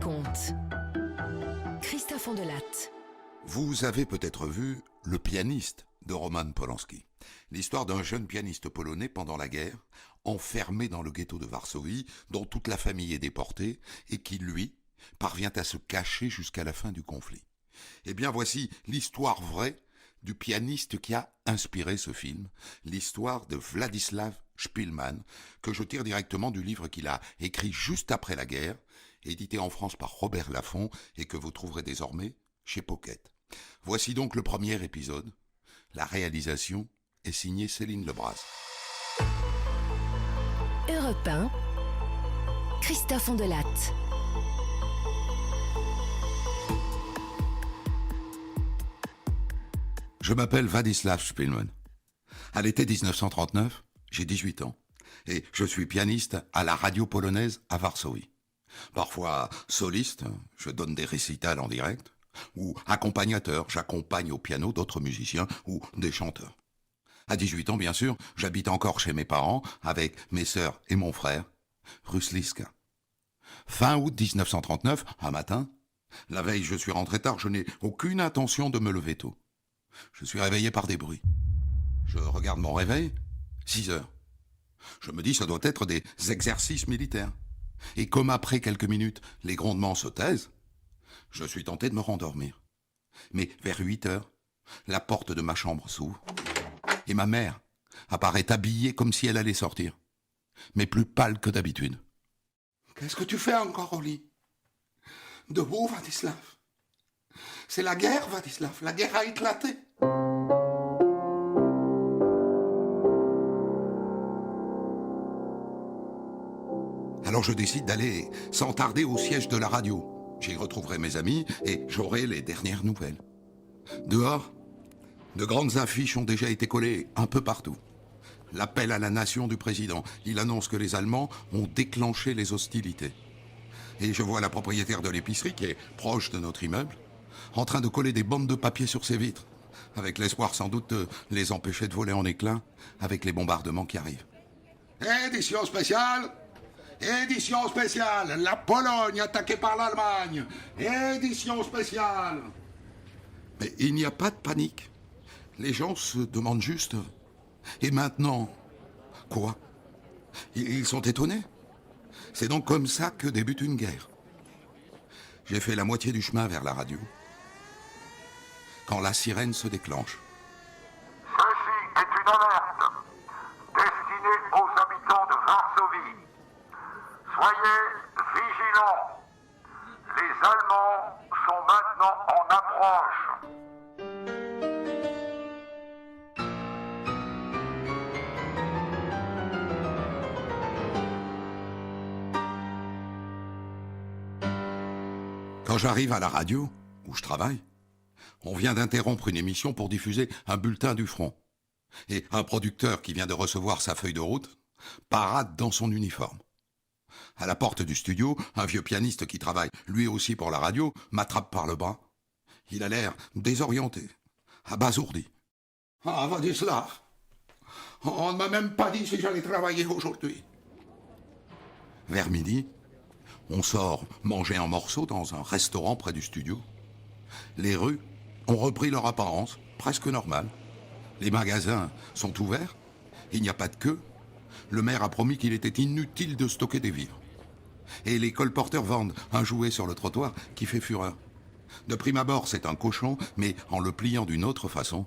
raconte. Christophe Andelatte. Vous avez peut-être vu Le pianiste de Roman Polanski. L'histoire d'un jeune pianiste polonais pendant la guerre, enfermé dans le ghetto de Varsovie, dont toute la famille est déportée, et qui, lui, parvient à se cacher jusqu'à la fin du conflit. Eh bien, voici l'histoire vraie du pianiste qui a inspiré ce film, l'histoire de Władysław Szpilman, que je tire directement du livre qu'il a écrit juste après la guerre, édité en France par Robert Laffont et que vous trouverez désormais chez Pocket. Voici donc le premier épisode. La réalisation est signée Céline Lebras. Europe 1, Christophe Andelatte. Je m'appelle Władysław Szpilman. À l'été 1939, j'ai 18 ans et je suis pianiste à la radio polonaise à Varsovie. Parfois soliste, je donne des récitals en direct, ou accompagnateur, j'accompagne au piano d'autres musiciens ou des chanteurs. À 18 ans, bien sûr, j'habite encore chez mes parents avec mes sœurs et mon frère, Rusliska. Fin août 1939, un matin, la veille je suis rentré tard, je n'ai aucune intention de me lever tôt. Je suis réveillé par des bruits. Je regarde mon réveil, 6 heures. Je me dis, ça doit être des exercices militaires. Et comme après quelques minutes, les grondements se taisent, je suis tenté de me rendormir. Mais vers 8 heures, la porte de ma chambre s'ouvre. Et ma mère apparaît habillée comme si elle allait sortir, mais plus pâle que d'habitude. « Qu'est-ce que tu fais encore au lit ?»« Debout, Władysław. C'est la guerre, Władysław. La guerre a éclaté. » Alors je décide d'aller sans tarder au siège de la radio. J'y retrouverai mes amis et j'aurai les dernières nouvelles. Dehors, de grandes affiches ont déjà été collées un peu partout. L'appel à la nation du président. Il annonce que les Allemands ont déclenché les hostilités. Et je vois la propriétaire de l'épicerie, qui est proche de notre immeuble, en train de coller des bandes de papier sur ses vitres, avec l'espoir sans doute de les empêcher de voler en éclats avec les bombardements qui arrivent. Édition spéciale! Édition spéciale! La Pologne attaquée par l'Allemagne! Édition spéciale! Mais il n'y a pas de panique. Les gens se demandent juste... Et maintenant, quoi? Ils sont étonnés. C'est donc comme ça que débute une guerre. J'ai fait la moitié du chemin vers la radio, quand la sirène se déclenche. Ceci est une alerte destinée aux habitants de Varsovie. Soyez vigilants. Les Allemands sont maintenant en approche. Quand j'arrive à la radio, où je travaille, on vient d'interrompre une émission pour diffuser un bulletin du front. Et un producteur qui vient de recevoir sa feuille de route parade dans son uniforme. À la porte du studio, un vieux pianiste qui travaille lui aussi pour la radio m'attrape par le bras. Il a l'air désorienté, abasourdi. « Ah, Władysław, on ne m'a même pas dit si j'allais travailler aujourd'hui. » Vers midi, on sort manger un morceau dans un restaurant près du studio. Les rues ont repris leur apparence, presque normale. Les magasins sont ouverts, il n'y a pas de queue. Le maire a promis qu'il était inutile de stocker des vivres. Et les colporteurs vendent un jouet sur le trottoir qui fait fureur. De prime abord, c'est un cochon, mais en le pliant d'une autre façon,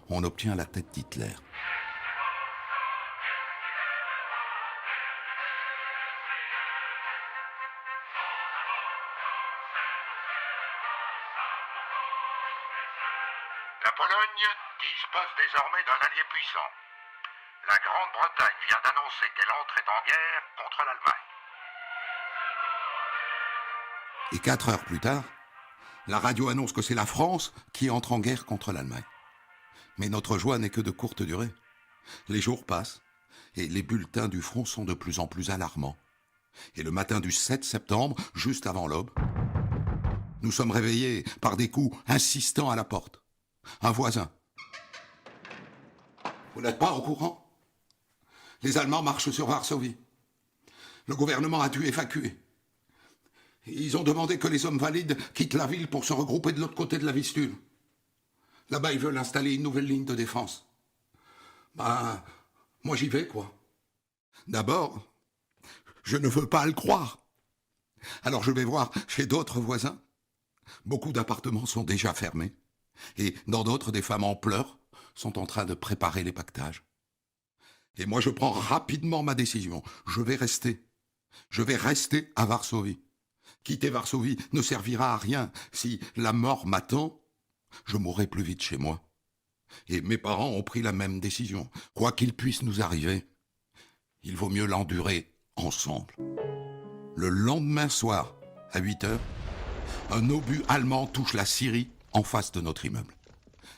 on obtient la tête d'Hitler. La Pologne dispose désormais d'un allié puissant. La Grande-Bretagne vient d'annoncer qu'elle entrait en guerre contre l'Allemagne. Et 4 heures plus tard, la radio annonce que c'est la France qui entre en guerre contre l'Allemagne. Mais notre joie n'est que de courte durée. Les jours passent et les bulletins du front sont de plus en plus alarmants. Et le matin du 7 septembre, juste avant l'aube, nous sommes réveillés par des coups insistants à la porte. Un voisin. Vous n'êtes pas au courant? Les Allemands marchent sur Varsovie. Le gouvernement a dû évacuer. Ils ont demandé que les hommes valides quittent la ville pour se regrouper de l'autre côté de la Vistule. Là-bas, ils veulent installer une nouvelle ligne de défense. Bah, moi j'y vais, quoi. D'abord, je ne veux pas le croire. Alors je vais voir chez d'autres voisins. Beaucoup d'appartements sont déjà fermés. Et dans d'autres, des femmes en pleurs sont en train de préparer les pactages. Et moi, je prends rapidement ma décision. Je vais rester. Je vais rester à Varsovie. Quitter Varsovie ne servira à rien. Si la mort m'attend, je mourrai plus vite chez moi. Et mes parents ont pris la même décision. Quoi qu'il puisse nous arriver, il vaut mieux l'endurer ensemble. Le lendemain soir, à 8h, un obus allemand touche la scierie en face de notre immeuble.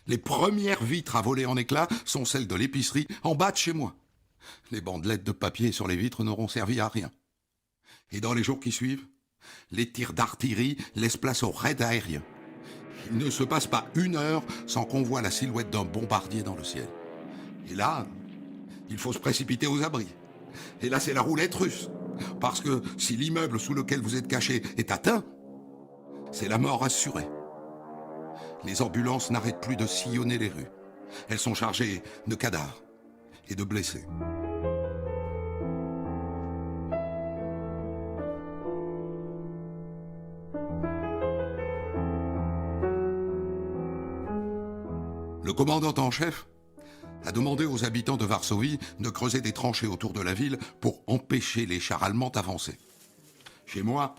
Les premières vitres à voler en éclats sont celles de l'épicerie en bas de chez moi. Les bandelettes de papier sur les vitres n'auront servi à rien. Et dans les jours qui suivent, les tirs d'artillerie laissent place aux raids aériens. Il ne se passe pas une heure sans qu'on voit la silhouette d'un bombardier dans le ciel. Et là, il faut se précipiter aux abris. Et là, c'est la roulette russe. Parce que si l'immeuble sous lequel vous êtes caché est atteint, c'est la mort assurée. Les ambulances n'arrêtent plus de sillonner les rues. Elles sont chargées de cadavres et de blessés. Le commandant en chef a demandé aux habitants de Varsovie de creuser des tranchées autour de la ville pour empêcher les chars allemands d'avancer. Chez moi,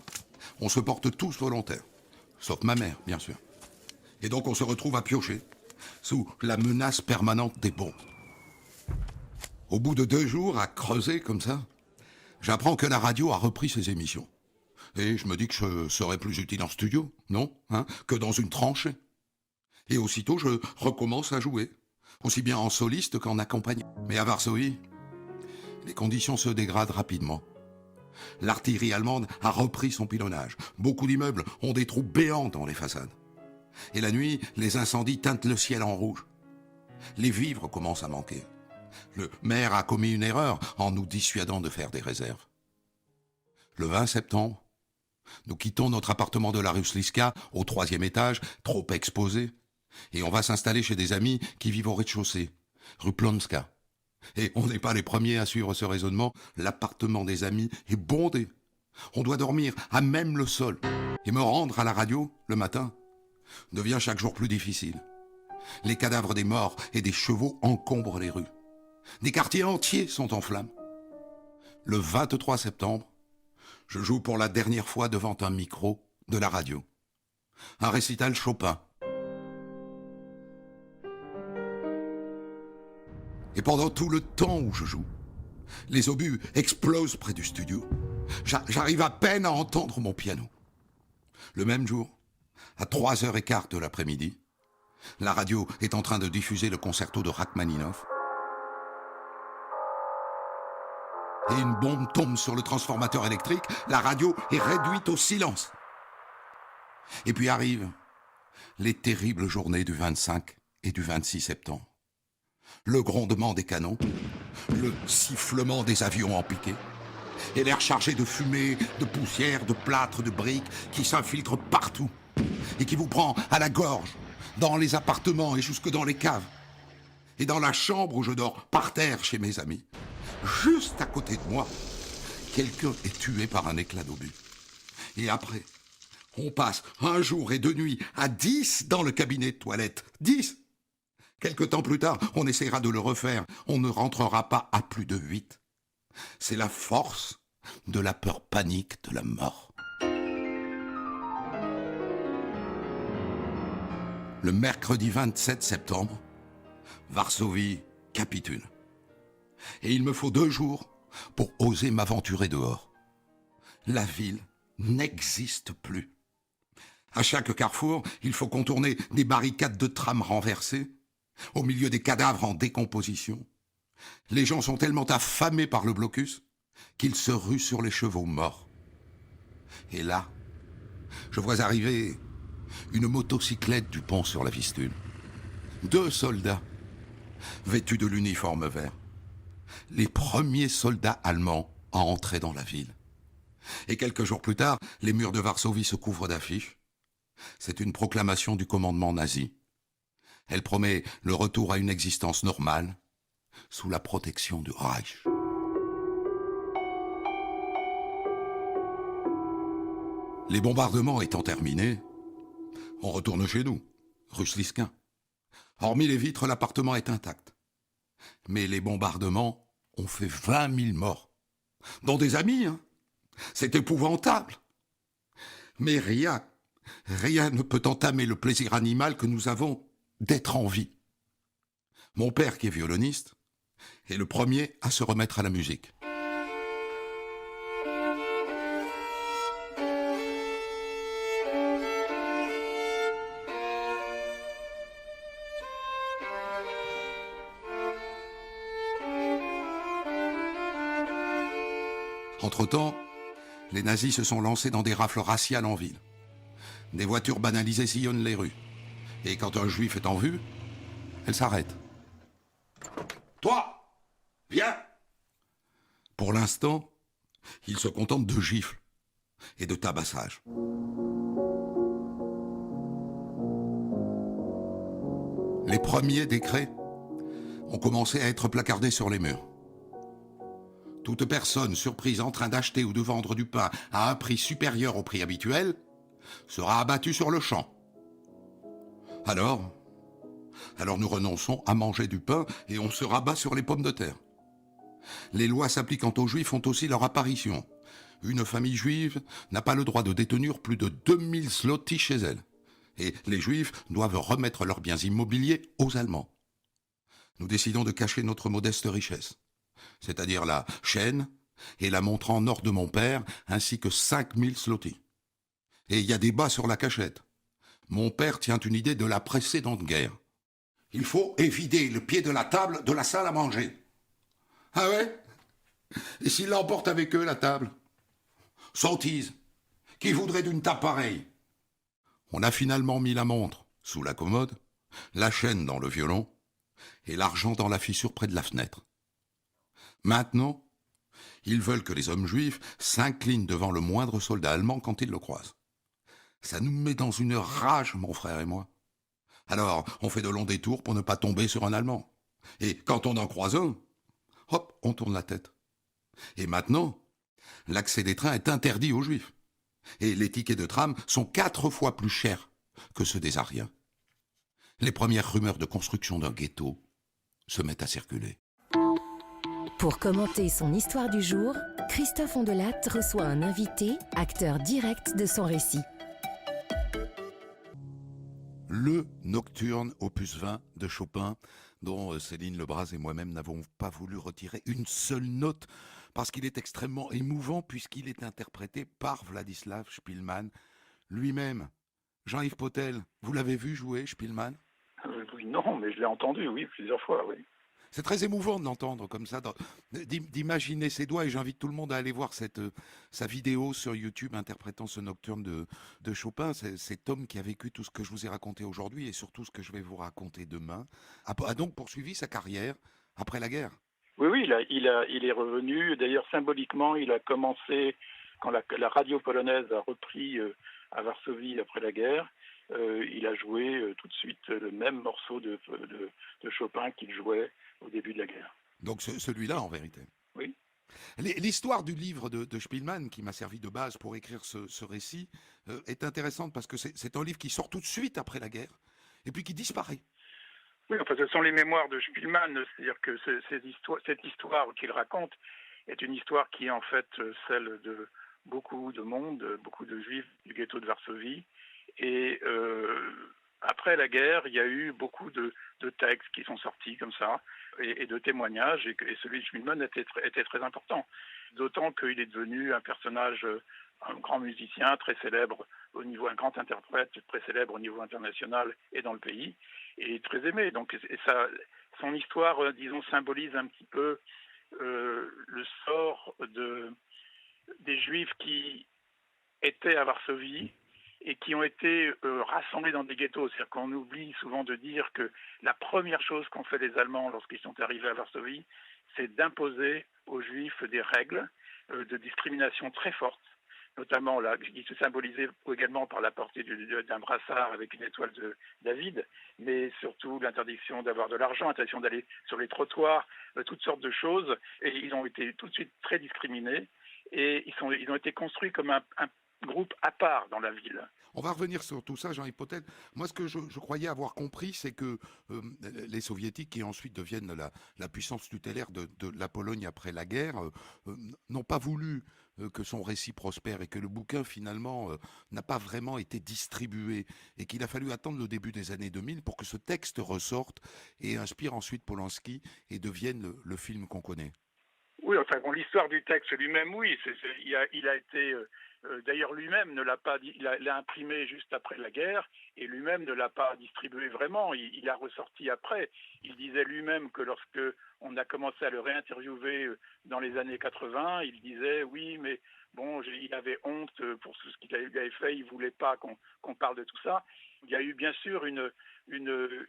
on se porte tous volontaires, sauf ma mère, bien sûr. Et donc on se retrouve à piocher, sous la menace permanente des bombes. Au bout de 2 jours, à creuser comme ça, j'apprends que la radio a repris ses émissions. Et je me dis que je serais plus utile en studio, non, que dans une tranchée. Et aussitôt, je recommence à jouer, aussi bien en soliste qu'en accompagné. Mais à Varsovie, les conditions se dégradent rapidement. L'artillerie allemande a repris son pilonnage. Beaucoup d'immeubles ont des trous béants dans les façades. Et la nuit, les incendies teintent le ciel en rouge. Les vivres commencent à manquer. Le maire a commis une erreur en nous dissuadant de faire des réserves. Le 20 septembre, nous quittons notre appartement de la rue Sliska, au 3e étage, trop exposé, et on va s'installer chez des amis qui vivent au rez-de-chaussée, rue Plonska. Et on n'est pas les premiers à suivre ce raisonnement, l'appartement des amis est bondé. On doit dormir à même le sol. Et me rendre à la radio, le matin, devient chaque jour plus difficile. Les cadavres des morts et des chevaux encombrent les rues. Des quartiers entiers sont en flammes. Le 23 septembre, je joue pour la dernière fois devant un micro de la radio. Un récital Chopin. Et pendant tout le temps où je joue, les obus explosent près du studio. J'arrive à peine à entendre mon piano. Le même jour, à 3h15 de l'après-midi, la radio est en train de diffuser le concerto de Rachmaninoff. Et une bombe tombe sur le transformateur électrique, la radio est réduite au silence. Et puis arrivent les terribles journées du 25 et du 26 septembre. Le grondement des canons, le sifflement des avions en piqué, et l'air chargé de fumée, de poussière, de plâtre, de briques qui s'infiltre partout et qui vous prend à la gorge, dans les appartements et jusque dans les caves. Et dans la chambre où je dors, par terre chez mes amis, juste à côté de moi, quelqu'un est tué par un éclat d'obus. Et après, on passe 1 jour et 2 nuits à 10 dans le cabinet de toilette. 10! Quelque temps plus tard, on essaiera de le refaire. On ne rentrera pas à plus de 8. C'est la force de la peur panique de la mort. Le mercredi 27 septembre, Varsovie capitule. Et il me faut 2 jours pour oser m'aventurer dehors. La ville n'existe plus. À chaque carrefour, il faut contourner des barricades de trams renversées, au milieu des cadavres en décomposition. Les gens sont tellement affamés par le blocus qu'ils se ruent sur les chevaux morts. Et là, je vois arriver une motocyclette du pont sur la Vistule. 2 soldats, vêtus de l'uniforme vert. Les premiers soldats allemands à entrer dans la ville. Et quelques jours plus tard, les murs de Varsovie se couvrent d'affiches. C'est une proclamation du commandement nazi. Elle promet le retour à une existence normale, sous la protection du Reich. Les bombardements étant terminés, on retourne chez nous, rue Sliskin. Hormis les vitres, l'appartement est intact. Mais les bombardements ont fait 20 000 morts. Dont des amis, hein. C'est épouvantable. Mais rien ne peut entamer le plaisir animal que nous avons d'être en vie. Mon père, qui est violoniste, est le premier à se remettre à la musique. Entre-temps, les nazis se sont lancés dans des rafles raciales en ville. Des voitures banalisées sillonnent les rues. Et quand un juif est en vue, elles s'arrêtent. Toi, viens! Pour l'instant, ils se contentent de gifles et de tabassage. Les premiers décrets ont commencé à être placardés sur les murs. Toute personne surprise en train d'acheter ou de vendre du pain à un prix supérieur au prix habituel sera abattue sur le champ. Alors nous renonçons à manger du pain et on se rabat sur les pommes de terre. Les lois s'appliquant aux juifs font aussi leur apparition. Une famille juive n'a pas le droit de détenir plus de 2000 zlotys chez elle. Et les juifs doivent remettre leurs biens immobiliers aux Allemands. Nous décidons de cacher notre modeste richesse, c'est-à-dire la chaîne et la montre en or de mon père, ainsi que 5000 zlotys. Et il y a débat sur la cachette. Mon père tient une idée de la précédente guerre. Il faut évider le pied de la table de la salle à manger. Ah ouais? Et s'ils l'emportent avec eux, la table? Sottise. Qui voudrait d'une table pareille? On a finalement mis la montre sous la commode, la chaîne dans le violon et l'argent dans la fissure près de la fenêtre. Maintenant, ils veulent que les hommes juifs s'inclinent devant le moindre soldat allemand quand ils le croisent. Ça nous met dans une rage, mon frère et moi. Alors, on fait de longs détours pour ne pas tomber sur un Allemand. Et quand on en croise un, hop, on tourne la tête. Et maintenant, l'accès des trains est interdit aux Juifs. Et les tickets de tram sont 4 fois plus chers que ceux des Ariens. Les premières rumeurs de construction d'un ghetto se mettent à circuler. Pour commenter son histoire du jour, Christophe Ondelat reçoit un invité, acteur direct de son récit. Le Nocturne opus 20 de Chopin, dont Céline Lebras et moi-même n'avons pas voulu retirer une seule note, parce qu'il est extrêmement émouvant, puisqu'il est interprété par Władysław Szpilman lui-même. Jean-Yves Potel, vous l'avez vu jouer, Szpilman? Oui, non, mais je l'ai entendu, oui, plusieurs fois, oui. C'est très émouvant de l'entendre comme ça, d'imaginer ses doigts, et j'invite tout le monde à aller voir sa vidéo sur YouTube interprétant ce nocturne de Chopin. C'est cet homme qui a vécu tout ce que je vous ai raconté aujourd'hui et surtout ce que je vais vous raconter demain, a donc poursuivi sa carrière après la guerre. Oui, il est revenu, d'ailleurs symboliquement, il a commencé, quand la radio polonaise a repris à Varsovie après la guerre, il a joué tout de suite le même morceau de Chopin qu'il jouait au début de la guerre. Donc celui-là, en vérité. Oui. L'histoire du livre de Szpilman, qui m'a servi de base pour écrire ce récit, est intéressante parce que c'est un livre qui sort tout de suite après la guerre et puis qui disparaît. Oui, enfin, ce sont les mémoires de Szpilman, c'est-à-dire que cette histoire qu'il raconte est une histoire qui est en fait celle de beaucoup de monde, beaucoup de juifs du ghetto de Varsovie. Et après la guerre, il y a eu beaucoup de textes qui sont sortis comme ça, et de témoignages, et celui de Szpilman était très important. D'autant qu'il est devenu un personnage, un grand musicien, très célèbre au niveau, un grand interprète, très célèbre au niveau international et dans le pays, et très aimé. Donc son histoire, disons, symbolise un petit peu le sort des Juifs qui étaient à Varsovie et qui ont été rassemblés dans des ghettos. C'est-à-dire qu'on oublie souvent de dire que la première chose qu'ont fait les Allemands lorsqu'ils sont arrivés à Varsovie, c'est d'imposer aux Juifs des règles, de discrimination très forte, notamment là, qui se symbolisait également par la portée d'un brassard avec une étoile de David, mais surtout l'interdiction d'avoir de l'argent, l'interdiction d'aller sur les trottoirs, toutes sortes de choses. Et ils ont été tout de suite très discriminés et ils ont été construits comme un groupe à part dans la ville. On va revenir sur tout ça, Jean-Yves Potel. Moi, ce que je croyais avoir compris, c'est que les Soviétiques, qui ensuite deviennent la puissance tutélaire de la Pologne après la guerre, n'ont pas voulu que son récit prospère et que le bouquin, finalement, n'a pas vraiment été distribué et qu'il a fallu attendre le début des années 2000 pour que ce texte ressorte et inspire ensuite Polanski et devienne le film qu'on connaît. Oui, enfin, bon, l'histoire du texte lui-même, oui, il a été... d'ailleurs, lui-même ne l'a pas dit, il l'a imprimé juste après la guerre et lui-même ne l'a pas distribué vraiment. Il a ressorti après. Il disait lui-même que lorsque on a commencé à le réinterviewer dans les années 80, il disait oui, mais bon, il avait honte pour ce qu'il avait fait. Il voulait pas qu'on parle de tout ça. Il y a eu bien sûr une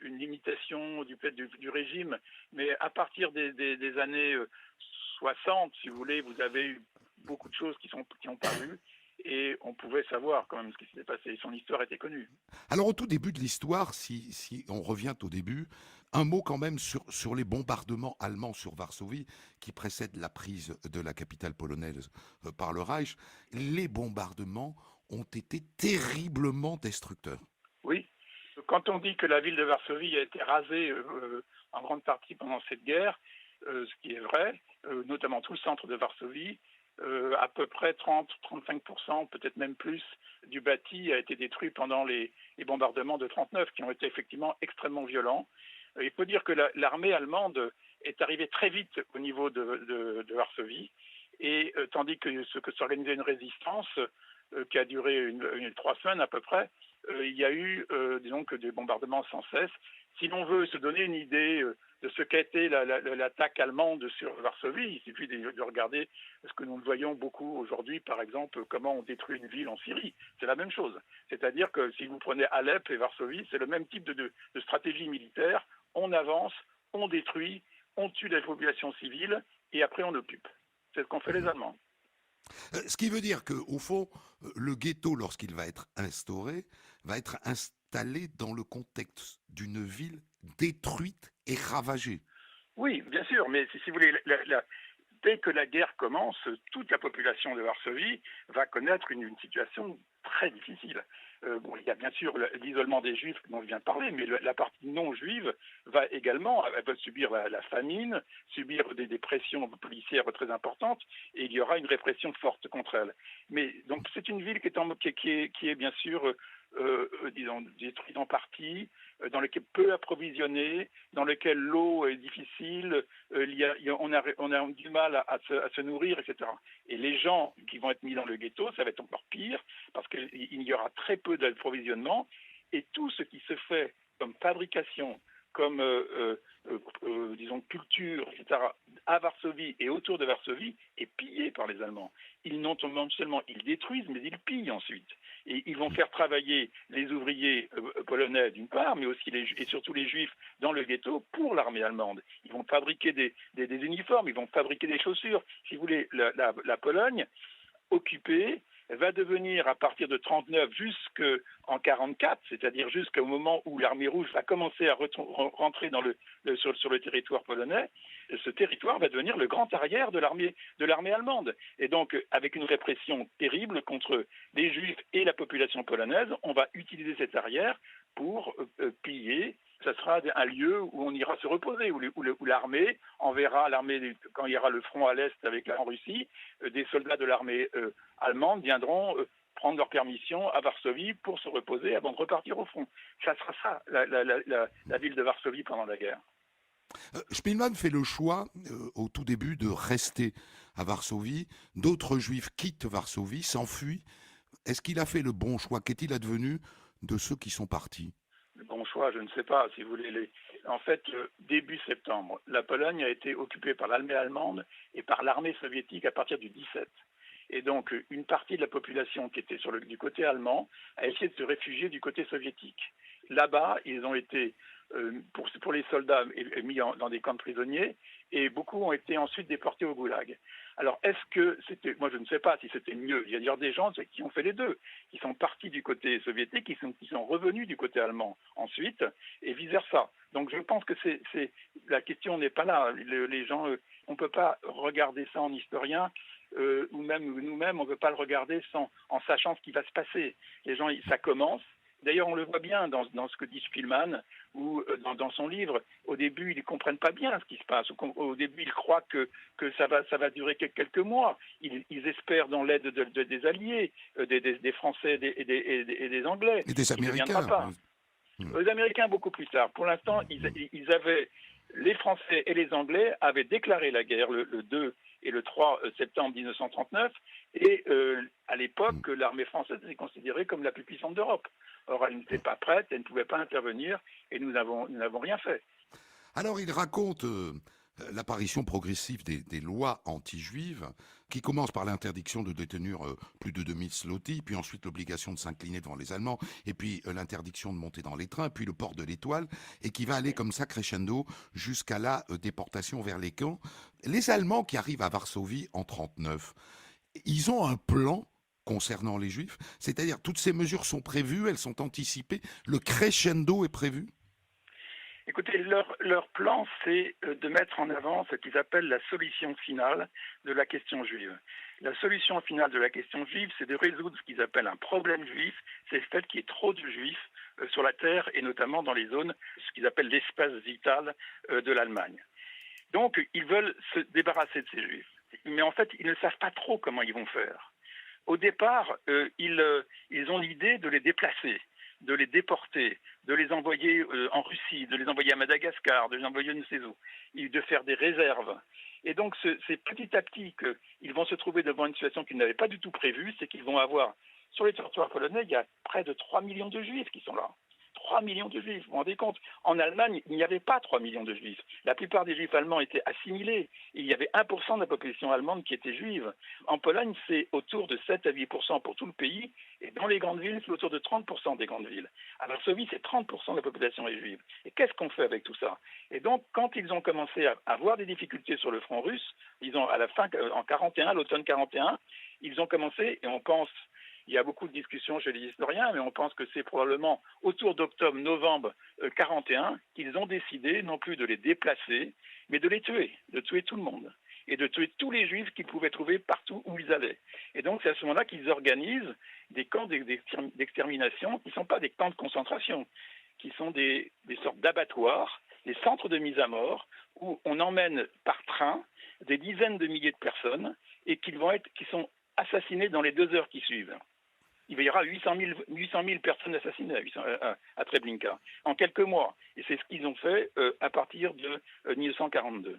limitation du régime, mais à partir des années 60, si vous voulez, vous avez eu beaucoup de choses qui ont paru et on pouvait savoir quand même ce qui s'était passé. Son histoire était connue. Alors au tout début de l'histoire, si on revient au début, un mot quand même sur les bombardements allemands sur Varsovie qui précèdent la prise de la capitale polonaise par le Reich. Les bombardements ont été terriblement destructeurs. Oui. Quand on dit que la ville de Varsovie a été rasée en grande partie pendant cette guerre, ce qui est vrai, notamment tout le centre de Varsovie, à peu près 30-35%, peut-être même plus, du bâti a été détruit pendant les bombardements de 1939, qui ont été effectivement extrêmement violents. Il faut dire que l'armée allemande est arrivée très vite au niveau de Varsovie, et tandis que s'organisait une résistance qui a duré 3 semaines à peu près, il y a eu disons que des bombardements sans cesse. Si l'on veut se donner une idée de ce qu'a été l'attaque allemande sur Varsovie, il suffit de regarder ce que nous voyons beaucoup aujourd'hui, par exemple, comment on détruit une ville en Syrie. C'est la même chose. C'est-à-dire que si vous prenez Alep et Varsovie, c'est le même type de stratégie militaire. On avance, on détruit, on tue les populations civiles et après on occupe. C'est ce qu'ont fait les Allemands. Ce qui veut dire qu'au fond, le ghetto, lorsqu'il va être instauré, va être installé dans le contexte d'une ville détruite et ravagée. Oui, bien sûr, mais si vous voulez, dès que la guerre commence, toute la population de Varsovie va connaître une situation très difficile. Bon, il y a bien sûr l'isolement des Juifs dont je viens de parler, mais la partie non juive va également elle va subir la famine, subir des pressions policières très importantes, et il y aura une répression forte contre elle. Mais donc c'est une ville qui est bien sûr disons détruite en partie, dans lequel peu approvisionné, dans lequel l'eau est difficile, on a du mal à se nourrir, etc. Et les gens qui vont être mis dans le ghetto, ça va être encore pire, parce qu'il y aura très peu d'approvisionnement, et tout ce qui se fait comme fabrication, comme disons culture, etc., à Varsovie et autour de Varsovie, est pillé par les Allemands. Ils non seulement ils détruisent, mais ils pillent ensuite. Et ils vont faire travailler les ouvriers polonais d'une part, mais aussi et surtout les Juifs dans le ghetto pour l'armée allemande. Ils vont fabriquer des uniformes, ils vont fabriquer des chaussures. Si vous voulez, la Pologne occupée va devenir, à partir de 1939 jusqu'en 1944, c'est-à-dire jusqu'au moment où l'armée rouge va commencer à rentrer sur le territoire polonais, ce territoire va devenir le grand arrière de l'armée allemande. Et donc, avec une répression terrible contre les Juifs et la population polonaise, on va utiliser cet arrière pour piller. Ce sera un lieu où on ira se reposer, où l'armée enverra, quand il y aura le front à l'est avec en Russie, des soldats de l'armée allemande viendront prendre leur permission à Varsovie pour se reposer avant de repartir au front. Ça sera ça, la ville de Varsovie pendant la guerre. Spilman fait le choix, au tout début, de rester à Varsovie. D'autres juifs quittent Varsovie, s'enfuient. Est-ce qu'il a fait le bon choix? Qu'est-il advenu de ceux qui sont partis? Le bon choix, je ne sais pas, si vous voulez. En fait, début septembre, la Pologne a été occupée par l'armée allemande et par l'armée soviétique à partir du 17. Et donc, une partie de la population qui était du côté allemand a essayé de se réfugier du côté soviétique. Là-bas, ils ont été pour les soldats et mis dans des camps de prisonniers, et beaucoup ont été ensuite déportés au goulag. Alors, est-ce que c'était, moi je ne sais pas si c'était mieux, il y a d'ailleurs des gens qui ont fait les deux, qui sont partis du côté soviétique, qui sont revenus du côté allemand ensuite, et vice-versa. Donc je pense que la question n'est pas là. Les gens, on ne peut pas regarder ça en historien, ou même nous-mêmes, on ne peut pas le regarder en sachant ce qui va se passer. Les gens, ça commence. D'ailleurs, on le voit bien dans ce que dit Spielmann ou dans son livre. Au début, ils ne comprennent pas bien ce qui se passe. Au début, ils croient que ça va durer quelques mois. Ils espèrent dans l'aide des Alliés, des Français et des Anglais. Et des Américains. Il ne viendra pas. Les Américains, beaucoup plus tard. Pour l'instant, les Français et les Anglais avaient déclaré la guerre le 2 et le 3 septembre 1939. Et à l'époque, l'armée française était considérée comme la plus puissante d'Europe. Or, elle n'était pas prête, elle ne pouvait pas intervenir, et nous n'avons rien fait. Alors, il raconte l'apparition progressive des lois anti-juives, qui commencent par l'interdiction de détenir plus de 2000 zlotys, puis ensuite l'obligation de s'incliner devant les Allemands, et puis l'interdiction de monter dans les trains, puis le port de l'étoile, et qui va aller comme ça crescendo jusqu'à la déportation vers les camps. Les Allemands qui arrivent à Varsovie en 1939, ils ont un plan concernant les Juifs, c'est-à-dire toutes ces mesures sont prévues, elles sont anticipées, le crescendo est prévu? Écoutez, leur plan, c'est de mettre en avant ce qu'ils appellent la solution finale de la question juive. La solution finale de la question juive, c'est de résoudre ce qu'ils appellent un problème juif, c'est le fait qu'il y ait trop de juifs sur la terre et notamment dans les zones, ce qu'ils appellent l'espace vital de l'Allemagne. Donc, ils veulent se débarrasser de ces juifs. Mais en fait, ils ne savent pas trop comment ils vont faire. Au départ, ils ont l'idée de les déplacer, de les déporter, de les envoyer en Russie, de les envoyer à Madagascar, de les envoyer ne sais où, de faire des réserves. Et donc, c'est petit à petit qu'ils vont se trouver devant une situation qu'ils n'avaient pas du tout prévue, c'est qu'ils vont avoir, sur les territoires polonais, il y a près de 3 millions de juifs qui sont là. 3 millions de juifs, vous vous rendez compte? En Allemagne, il n'y avait pas 3 millions de juifs. La plupart des juifs allemands étaient assimilés. Il y avait 1% de la population allemande qui était juive. En Pologne, c'est autour de 7 à 8% pour tout le pays. Et dans les grandes villes, c'est autour de 30% des grandes villes. À Varsovie, c'est 30% de la population est juive. Et qu'est-ce qu'on fait avec tout ça? Et donc, quand ils ont commencé à avoir des difficultés sur le front russe, disons à la fin, en 41, l'automne 41, ils ont commencé, et on pense... Il y a beaucoup de discussions chez les historiens, mais on pense que c'est probablement autour d'octobre-novembre 41 qu'ils ont décidé non plus de les déplacer, mais de tuer tout le monde, et de tuer tous les juifs qu'ils pouvaient trouver partout où ils allaient. Et donc c'est à ce moment-là qu'ils organisent des camps d'extermination qui ne sont pas des camps de concentration, qui sont des sortes d'abattoirs, des centres de mise à mort, où on emmène par train des dizaines de milliers de personnes, et qui sont assassinées dans les 2 heures qui suivent. Il y aura 800 000 personnes assassinées à Treblinka en quelques mois. Et c'est ce qu'ils ont fait à partir de 1942.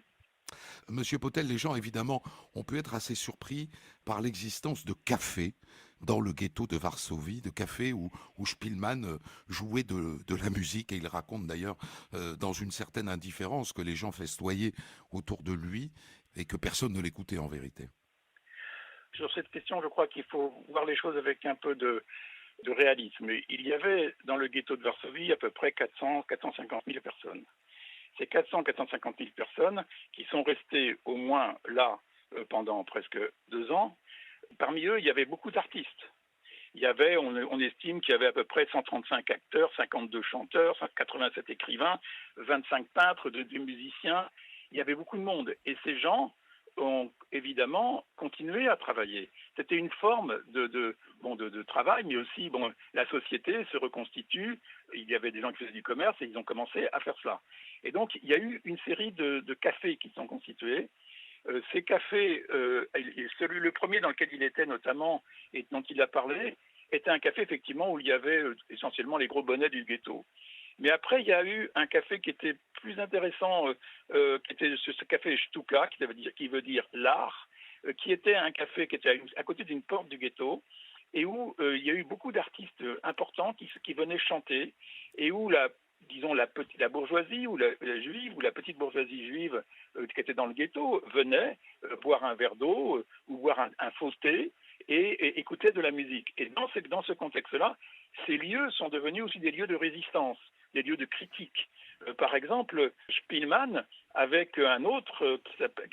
Monsieur Potel, les gens, évidemment, ont pu être assez surpris par l'existence de cafés dans le ghetto de Varsovie, de cafés où Spielmann jouait de la musique. Et il raconte d'ailleurs, dans une certaine indifférence, que les gens festoyaient autour de lui et que personne ne l'écoutait en vérité. Sur cette question, je crois qu'il faut voir les choses avec un peu de réalisme. Il y avait dans le ghetto de Varsovie à peu près 450 000 personnes. Ces 450 000 personnes qui sont restées au moins là pendant presque 2 ans, parmi eux, il y avait beaucoup d'artistes. On estime qu'il y avait à peu près 135 acteurs, 52 chanteurs, 87 écrivains, 25 peintres, 2 musiciens. Il y avait beaucoup de monde. Et ces gens ont évidemment continué à travailler. C'était une forme de travail, mais aussi la société se reconstitue. Il y avait des gens qui faisaient du commerce et ils ont commencé à faire cela. Et donc il y a eu une série de cafés qui sont constitués. Ces cafés, le premier dans lequel il était notamment et dont il a parlé, était un café effectivement où il y avait essentiellement les gros bonnets du ghetto. Mais après, il y a eu un café qui était plus intéressant, qui était ce café Stuka, qui veut dire l'art, qui était un café qui était à côté d'une porte du ghetto, et où il y a eu beaucoup d'artistes importants qui venaient chanter, et où la bourgeoisie, ou la juive, ou la petite bourgeoisie juive qui était dans le ghetto, venait boire un verre d'eau, ou boire un faux thé, et écouter de la musique. Et dans ce contexte-là, ces lieux sont devenus aussi des lieux de résistance. des lieux de critique. Par exemple, Spielmann, avec un autre,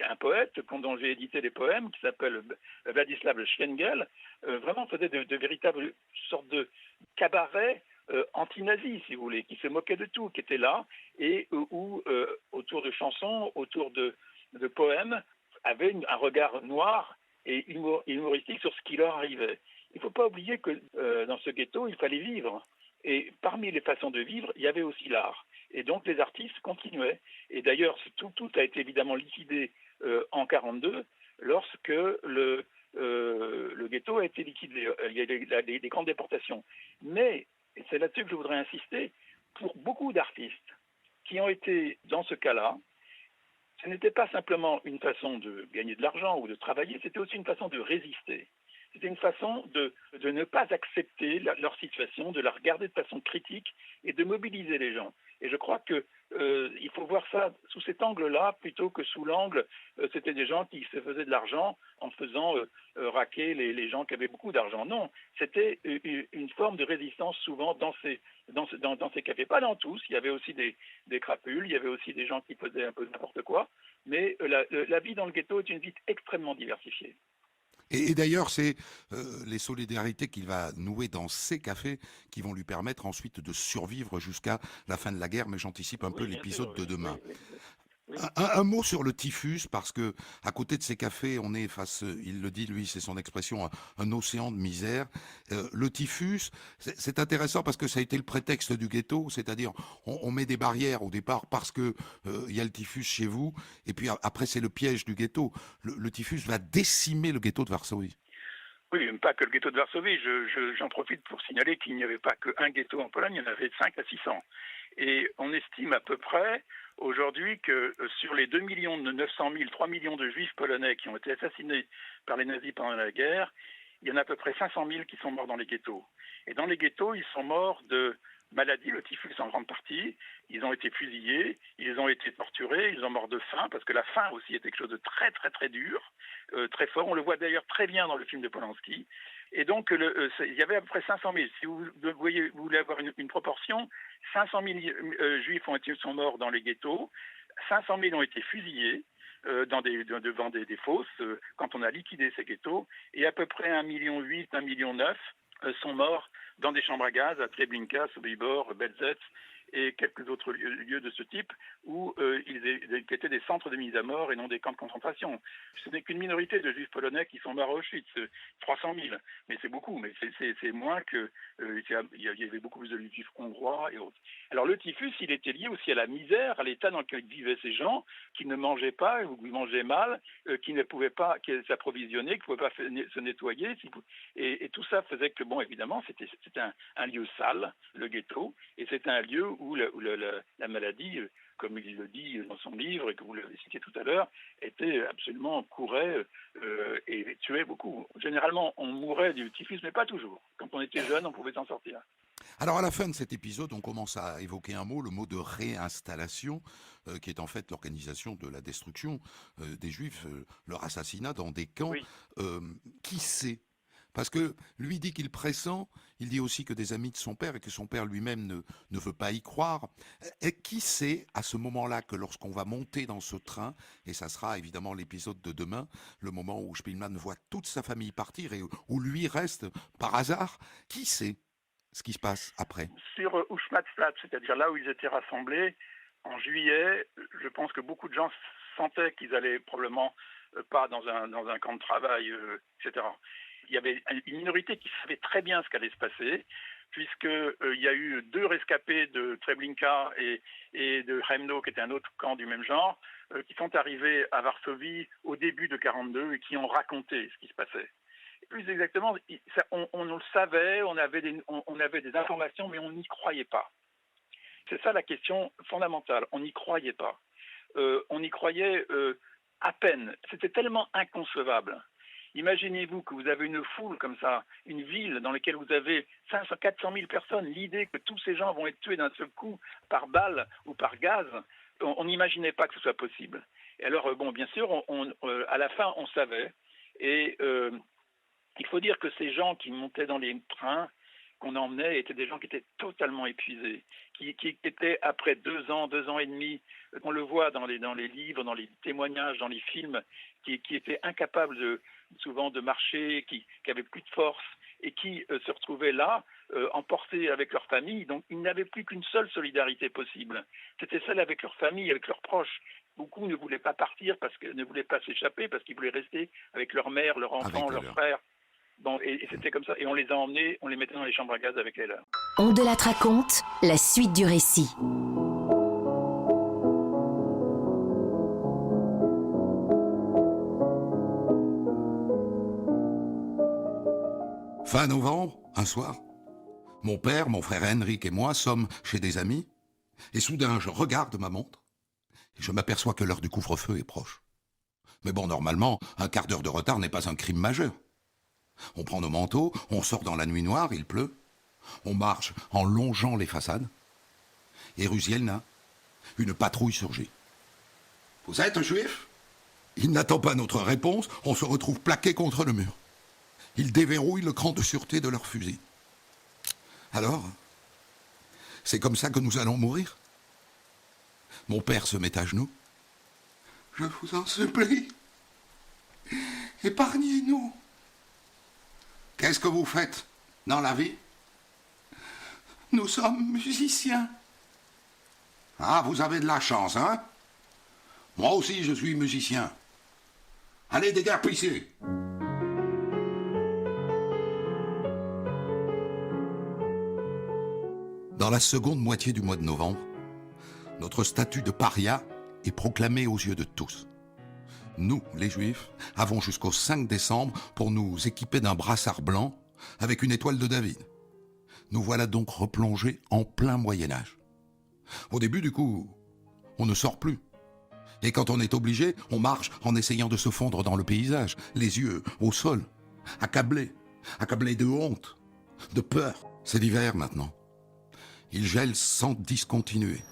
un poète dont j'ai édité des poèmes, qui s'appelle Władysław Szwengel, vraiment faisait de véritables sortes de cabarets anti-nazis, si vous voulez, qui se moquaient de tout, qui étaient là, et où, autour de chansons, autour de poèmes, avaient un regard noir et humoristique sur ce qui leur arrivait. Il ne faut pas oublier que dans ce ghetto, il fallait vivre. Et parmi les façons de vivre, il y avait aussi l'art. Et donc les artistes continuaient. Et d'ailleurs, tout a été évidemment liquidé en 1942, lorsque le ghetto a été liquidé. Il y a des grandes déportations. Mais, et c'est là-dessus que je voudrais insister, pour beaucoup d'artistes qui ont été dans ce cas-là, ce n'était pas simplement une façon de gagner de l'argent ou de travailler, c'était aussi une façon de résister. C'était une façon de ne pas accepter leur situation, de la regarder de façon critique et de mobiliser les gens. Et je crois qu'il faut voir ça sous cet angle-là plutôt que sous l'angle c'était des gens qui se faisaient de l'argent en faisant raquer les gens qui avaient beaucoup d'argent. Non, c'était une forme de résistance souvent dans ces cafés. Pas dans tous, il y avait aussi des crapules, il y avait aussi des gens qui faisaient un peu n'importe quoi, mais la vie dans le ghetto est une vie extrêmement diversifiée. Et d'ailleurs, c'est les solidarités qu'il va nouer dans ces cafés qui vont lui permettre ensuite de survivre jusqu'à la fin de la guerre, mais j'anticipe un peu l'épisode de demain. Oui. Un mot sur le typhus, parce que à côté de ces cafés, on est face, il le dit lui, c'est son expression, un océan de misère. Le typhus, c'est intéressant parce que ça a été le prétexte du ghetto, c'est-à-dire on met des barrières au départ parce que il y a le typhus chez vous, et puis après c'est le piège du ghetto. Le typhus va décimer le ghetto de Varsovie. Oui, même pas que le ghetto de Varsovie. J'en profite pour signaler qu'il n'y avait pas qu'un ghetto en Pologne, il y en avait 5 à 600. Et on estime à peu près aujourd'hui que sur les 2 900 000, 3 millions de juifs polonais qui ont été assassinés par les nazis pendant la guerre, il y en a à peu près 500 000 qui sont morts dans les ghettos. Et dans les ghettos, ils sont morts de maladies, le typhus en grande partie. Ils ont été fusillés, ils ont été torturés, ils ont morts de faim, parce que la faim aussi est quelque chose de très très très dur, très fort. On le voit d'ailleurs très bien dans le film de Polanski. Et donc, il y avait à peu près 500 000. Si vous voulez avoir une proportion, 500 000 juifs sont morts dans les ghettos, 500 000 ont été fusillés devant des fosses quand on a liquidé ces ghettos, et à peu près 1,8 million, 1,9 million sont morts dans des chambres à gaz à Treblinka, Sobibor, Belzec et quelques autres lieux de ce type où ils étaient des centres de mise à mort et non des camps de concentration. Ce n'est qu'une minorité de juifs polonais qui sont morts à Auschwitz, 300 000, mais c'est beaucoup, mais c'est moins que il y avait beaucoup plus de juifs hongrois et autres. Alors le typhus, il était lié aussi à la misère, à l'état dans lequel vivaient ces gens qui ne mangeaient pas ou qui mangeaient mal, qui ne pouvaient pas s'approvisionner, qui ne pouvaient pas se nettoyer, et tout ça faisait que, bon, évidemment, c'était un lieu sale, le ghetto, et c'était un lieu où la maladie, comme il le dit dans son livre et que vous l'avez cité tout à l'heure, courait et tuait beaucoup. Généralement, on mourait du typhus, mais pas toujours. Quand on était jeune, on pouvait s'en sortir. Alors à la fin de cet épisode, on commence à évoquer un mot, le mot de réinstallation, qui est en fait l'organisation de la destruction des Juifs, leur assassinat dans des camps. Oui. Qui sait? Parce que lui dit qu'il pressent, il dit aussi que des amis de son père et que son père lui-même ne veut pas y croire. Et qui sait à ce moment-là que lorsqu'on va monter dans ce train, et ça sera évidemment l'épisode de demain, le moment où Spielmann voit toute sa famille partir et où lui reste par hasard, qui sait ce qui se passe après? Sur Uschmattsplatz, c'est-à-dire là où ils étaient rassemblés, en juillet, je pense que beaucoup de gens sentaient qu'ils allaient probablement pas dans un camp de travail, etc. Il y avait une minorité qui savait très bien ce qu'allait se passer, puisqu'il y a eu 2 rescapés de Treblinka et de Chemno, qui était un autre camp du même genre, qui sont arrivés à Varsovie au début de 1942 et qui ont raconté ce qui se passait. Plus exactement, on le savait, on avait des informations, mais on n'y croyait pas. C'est ça la question fondamentale, on n'y croyait pas. On y croyait à peine, c'était tellement inconcevable. Imaginez-vous que vous avez une foule comme ça, une ville dans laquelle vous avez 500, 400 000 personnes, l'idée que tous ces gens vont être tués d'un seul coup par balle ou par gaz, on n'imaginait pas que ce soit possible. Et alors, bon, bien sûr, à la fin, on savait. Et il faut dire que ces gens qui montaient dans les trains, qu'on emmenait étaient des gens qui étaient totalement épuisés, qui étaient après 2 ans et demi, on le voit dans les livres, dans les témoignages, dans les films, qui étaient incapables souvent de marcher, qui avaient plus de force et qui se retrouvaient là, emportés avec leur famille. Donc ils n'avaient plus qu'une seule solidarité possible. C'était celle avec leur famille, avec leurs proches. Beaucoup ne voulaient pas partir, ne voulaient pas s'échapper, parce qu'ils voulaient rester avec leur mère, leur enfant, leurs frères. Bon, et c'était comme ça. Et on les a emmenés, on les mettait dans les chambres à gaz avec les leurs. On de la raconte, la suite du récit. Fin novembre, un soir, mon père, mon frère Henrik et moi sommes chez des amis, et soudain je regarde ma montre, et je m'aperçois que l'heure du couvre-feu est proche. Mais bon, normalement, un quart d'heure de retard n'est pas un crime majeur. On prend nos manteaux, on sort dans la nuit noire, il pleut, on marche en longeant les façades, et rue Zielna, une patrouille surgit. « Vous êtes un juif ?» Il n'attend pas notre réponse, on se retrouve plaqué contre le mur. Ils déverrouillent le cran de sûreté de leur fusil. Alors, c'est comme ça que nous allons mourir ? Mon père se met à genoux. « Je vous en supplie, épargnez-nous. » « Qu'est-ce que vous faites dans la vie ? » ?»« Nous sommes musiciens. »« Ah, vous avez de la chance, hein ? Moi aussi, je suis musicien. Allez, déguerpissez !» Dans la seconde moitié du mois de novembre, notre statut de paria est proclamé aux yeux de tous. Nous, les Juifs, avons jusqu'au 5 décembre pour nous équiper d'un brassard blanc avec une étoile de David. Nous voilà donc replongés en plein Moyen-Âge. Au début, du coup, on ne sort plus. Et quand on est obligé, on marche en essayant de se fondre dans le paysage, les yeux au sol, accablés de honte, de peur. C'est l'hiver maintenant. Il gèle sans discontinuer.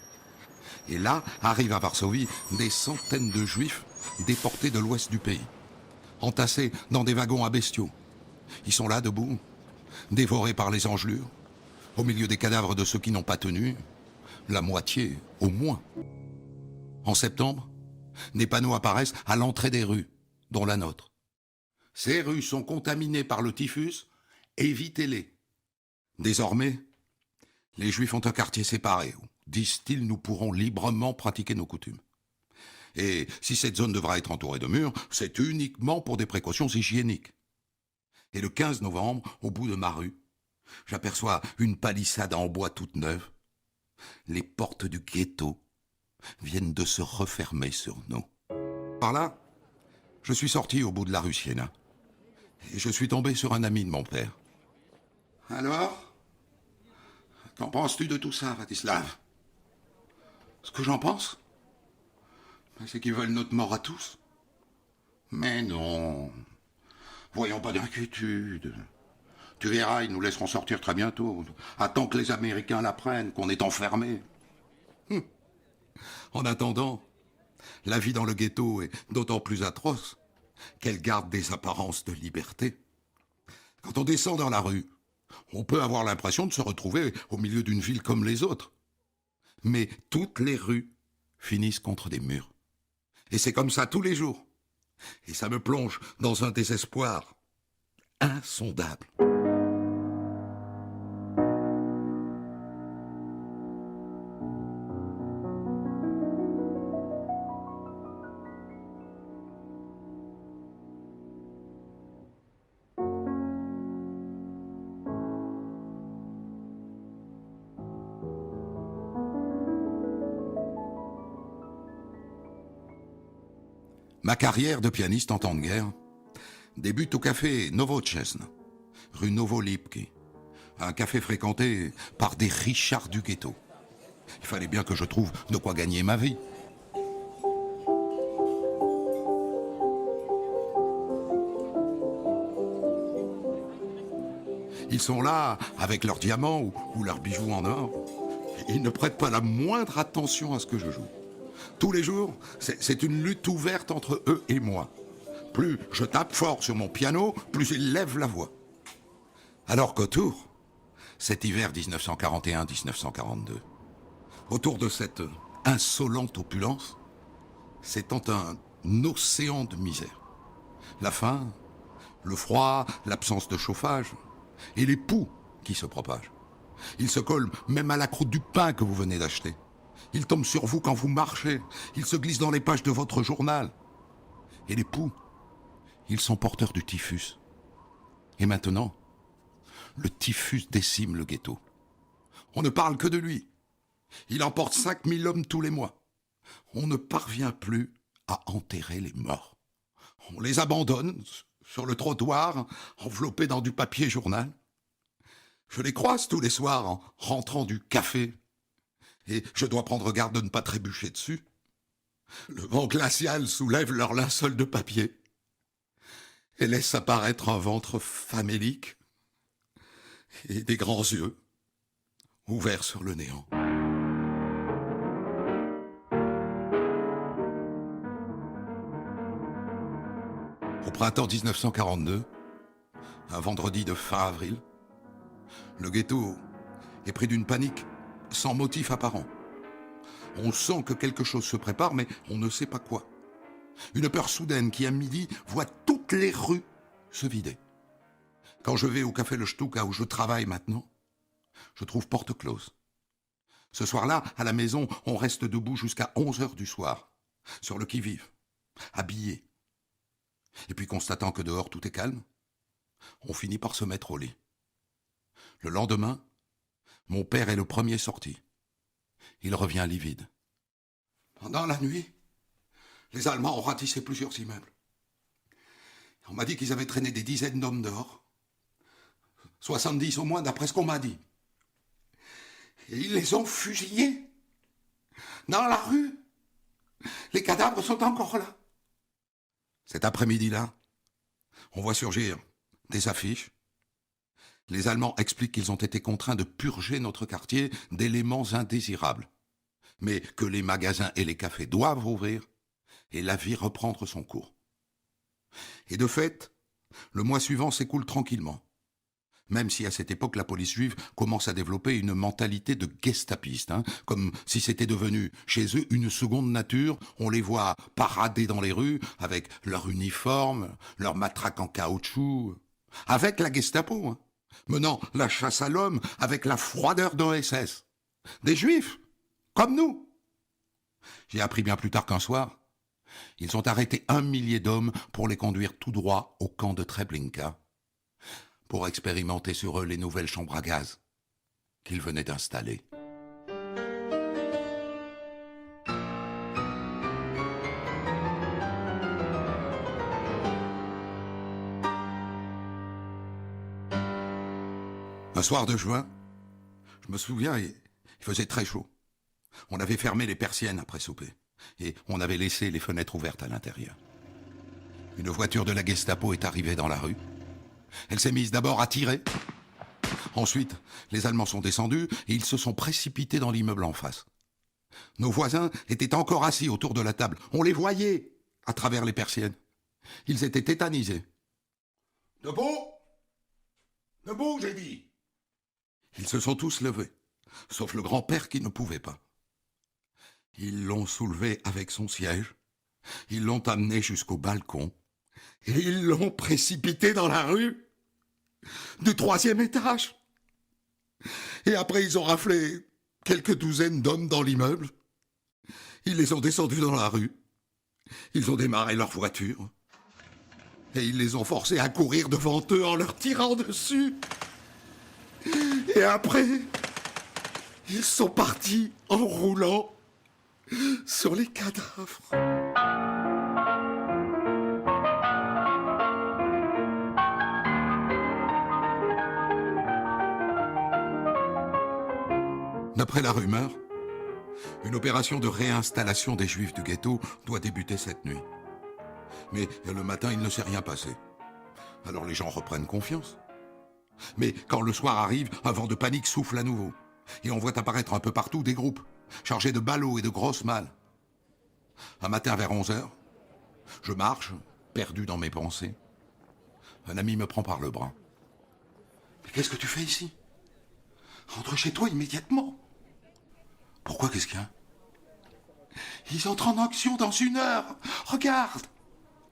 Et là, arrivent à Varsovie des centaines de Juifs déportés de l'ouest du pays, entassés dans des wagons à bestiaux. Ils sont là, debout, dévorés par les engelures, au milieu des cadavres de ceux qui n'ont pas tenu, la moitié au moins. En septembre, des panneaux apparaissent à l'entrée des rues, dont la nôtre. Ces rues sont contaminées par le typhus, évitez-les. Désormais, les Juifs ont un quartier séparé où, disent-ils, nous pourrons librement pratiquer nos coutumes. Et si cette zone devra être entourée de murs, c'est uniquement pour des précautions hygiéniques. Et le 15 novembre, au bout de ma rue, j'aperçois une palissade en bois toute neuve. Les portes du ghetto viennent de se refermer sur nous. Par là, je suis sorti au bout de la rue Siena. Et je suis tombé sur un ami de mon père. « Alors, qu'en penses-tu de tout ça, Vladislav ?»« Ce que j'en pense ? C'est qu'ils veulent notre mort à tous. Mais non. Voyons pas d'inquiétude. Tu verras, ils nous laisseront sortir très bientôt. Attends que les Américains l'apprennent, qu'on est enfermés. En attendant, la vie dans le ghetto est d'autant plus atroce qu'elle garde des apparences de liberté. Quand on descend dans la rue, on peut avoir l'impression de se retrouver au milieu d'une ville comme les autres. Mais toutes les rues finissent contre des murs. Et c'est comme ça tous les jours. Et ça me plonge dans un désespoir insondable. Ma carrière de pianiste en temps de guerre débute au café Novochesne, rue Novolipki, un café fréquenté par des richards du ghetto. Il fallait bien que je trouve de quoi gagner ma vie. Ils sont là avec leurs diamants ou leurs bijoux en or. Ils ne prêtent pas la moindre attention à ce que je joue. Tous les jours, c'est une lutte ouverte entre eux et moi. Plus je tape fort sur mon piano, plus ils lèvent la voix. Alors qu'autour, cet hiver 1941-1942. Autour de cette insolente opulence s'étend un océan de misère. La faim, le froid, l'absence de chauffage et les poux qui se propagent. Ils se collent même à la croûte du pain que vous venez d'acheter. Ils tombent sur vous quand vous marchez. Ils se glissent dans les pages de votre journal. Et les poux, ils sont porteurs du typhus. Et maintenant, le typhus décime le ghetto. On ne parle que de lui. Il emporte 5000 hommes tous les mois. On ne parvient plus à enterrer les morts. On les abandonne sur le trottoir, enveloppés dans du papier journal. Je les croise tous les soirs en rentrant du café. Et je dois prendre garde de ne pas trébucher dessus. Le vent glacial soulève leur linceul de papier et laisse apparaître un ventre famélique et des grands yeux ouverts sur le néant. Au printemps 1942, un vendredi de fin avril, le ghetto est pris d'une panique sans motif apparent. On sent que quelque chose se prépare, mais on ne sait pas quoi. Une peur soudaine qui, à midi, voit toutes les rues se vider. Quand je vais au café Le Stuka où je travaille maintenant, je trouve porte close. Ce soir-là, à la maison, on reste debout jusqu'à 11h du soir, sur le qui-vive, habillé. Et puis, constatant que dehors tout est calme, on finit par se mettre au lit. Le lendemain, mon père est le premier sorti. Il revient livide. Pendant la nuit, les Allemands ont ratissé plusieurs immeubles. On m'a dit qu'ils avaient traîné des dizaines d'hommes dehors. 70 au moins, d'après ce qu'on m'a dit. Et ils les ont fusillés. Dans la rue. Les cadavres sont encore là. Cet après-midi-là, on voit surgir des affiches. Les Allemands expliquent qu'ils ont été contraints de purger notre quartier d'éléments indésirables, mais que les magasins et les cafés doivent ouvrir et la vie reprendre son cours. Et de fait, le mois suivant s'écoule tranquillement, même si à cette époque la police juive commence à développer une mentalité de gestapiste, comme si c'était devenu chez eux une seconde nature. On les voit parader dans les rues avec leur uniforme, leur matraque en caoutchouc, avec la Gestapo, menant la chasse à l'homme avec la froideur d'un SS. Des juifs, comme nous. J'ai appris bien plus tard qu'un soir, ils ont arrêté 1 millier d'hommes pour les conduire tout droit au camp de Treblinka, pour expérimenter sur eux les nouvelles chambres à gaz qu'ils venaient d'installer. Un soir de juin, je me souviens, il faisait très chaud. On avait fermé les persiennes après souper et on avait laissé les fenêtres ouvertes à l'intérieur. Une voiture de la Gestapo est arrivée dans la rue. Elle s'est mise d'abord à tirer. Ensuite, les Allemands sont descendus et ils se sont précipités dans l'immeuble en face. Nos voisins étaient encore assis autour de la table. On les voyait à travers les persiennes. Ils étaient tétanisés. « Debout ! Debout, j'ai dit !» Ils se sont tous levés, sauf le grand-père qui ne pouvait pas. Ils l'ont soulevé avec son siège, ils l'ont amené jusqu'au balcon, et ils l'ont précipité dans la rue du 3e étage. Et après, ils ont raflé quelques douzaines d'hommes dans l'immeuble. Ils les ont descendus dans la rue. Ils ont démarré leur voiture. Et ils les ont forcés à courir devant eux en leur tirant dessus. Et après, ils sont partis en roulant sur les cadavres. D'après la rumeur, une opération de réinstallation des Juifs du ghetto doit débuter cette nuit. Mais le matin, il ne s'est rien passé. Alors les gens reprennent confiance. Mais quand le soir arrive, un vent de panique souffle à nouveau. Et on voit apparaître un peu partout des groupes, chargés de ballots et de grosses malles. Un matin vers 11h, je marche, perdu dans mes pensées. Un ami me prend par le bras. « Mais qu'est-ce que tu fais ici ? Rentre chez toi immédiatement. Pourquoi, qu'est-ce qu'il y a? Ils entrent en action dans 1 heure. Regarde.